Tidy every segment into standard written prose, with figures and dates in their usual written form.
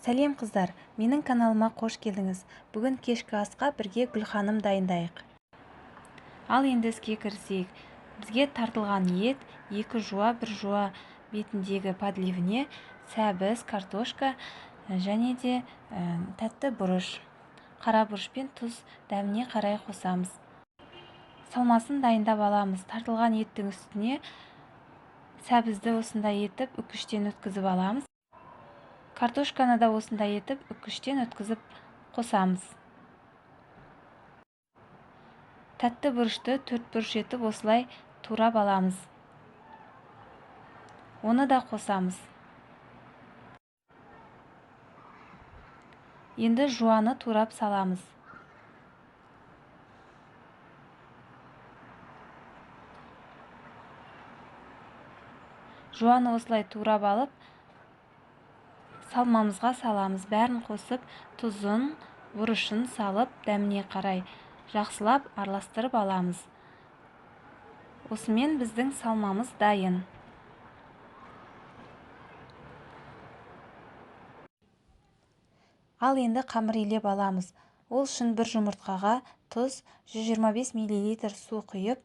Сәлем қыздар, менің каналыма қош келдіңіз. Бүгін кешкі асқа бірге Гүлханым дайындайық. Ал енді іске кірісейік. Бізге тартылған ет, 2 жуа, 1 жуа бетіндегі подливіне, сәбіз, картошка және де тәтті бұрыш, қара бұрыш пен тұз дәміне қарай қосамыз. Салмасын дайындап аламыз. Тартылған еттің үстіне сәбізді осындай етіп үккіштен өткізіп аламыз. Картошканы да осындай етіп үккіштен өткізіп қосамыз. Тәтті бұрышты 4 бұрыш етіп осылай турап аламыз. Оны да қосамыз. Енді жуаны турап саламыз. Жуаны осылай турап алып, салмамызға саламыз. Бәрін қосып, тұзын, бұрышын салып, дәміне қарай жақсылап араластырып аламыз. Осымен біздің салмамыз дайын. Ал енді қамыр илеп аламыз. Ол үшін бір жұмыртқаға тұз, 125 мл су құйып,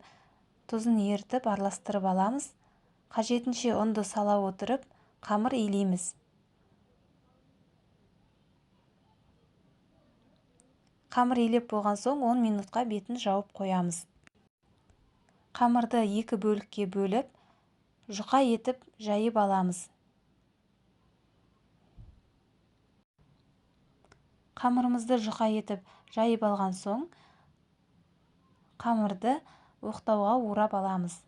тұзын ертіп араластырып аламыз. Қажетінше ұнды сала отырып, қамыр илейміз. Қамыр илеп болған соң 10 минутқа бетін жауып қоямыз. Қамырды 2 бөлікке бөліп, жұқа етіп жайып аламыз. Қамырымызды жұқа етіп жайып алған соң, қамырды оқтауға орап аламыз.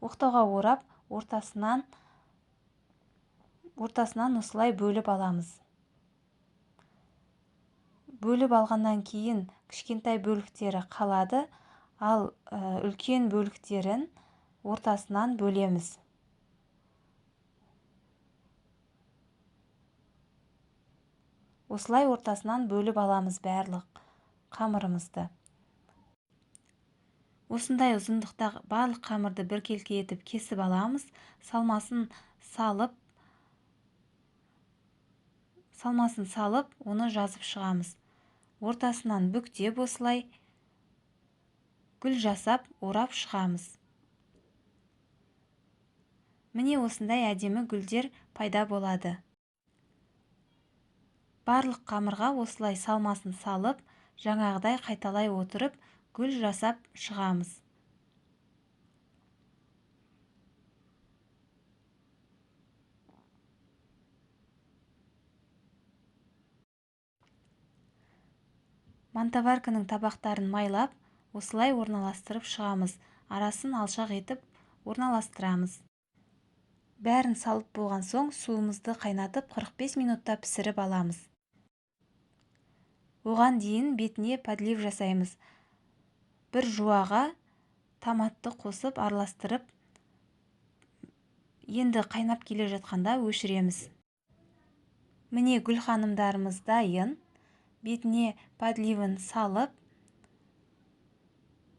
Оқтауға орап, ортасынан осылай бөліп аламыз. Бөліп алғаннан кейін кішкентай бөліктері қалады, ал үлкен бөліктерін ортасынан бөлеміз. Осылай ортасынан бөліп аламыз барлық қамырымызды. Осындай ұзындықта барлық қамырды біркелкі етіп кесіп аламыз. Салмасын салып, оны жазып шығамыз. Ортасынан бүктеп осылай гүл жасап орап шығамыз. Міне осындай әдемі гүлдер пайда болады. Барлық қамырға осылай салмасын салып, жаңағыдай қайталай отырып, гүл жасап шығамыз. Мантоварканың табақтарын майлап, осылай орналастырып шығамыз. Арасын алшақ етіп орналастырамыз. Бәрін салып болған соң, суымызды қайнатып 45 минутта пісіріп аламыз. Оған дейін бетіне подлив жасаймыз. Bir жуаға томатты қосып араластырып, енді қайнап келе жатқанда өшіреміз. Міне Гүлханымдарымыз дайын. Бетіне подливін салып,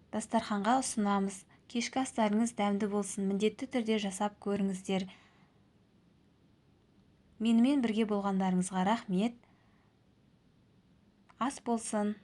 дастарханға ұсынамыз. Кешкі астарыңыз дәмді болсын, міндетті түрде жасап көріңіздер. Менімен бірге болғандарыңызға рахмет. Ас болсын.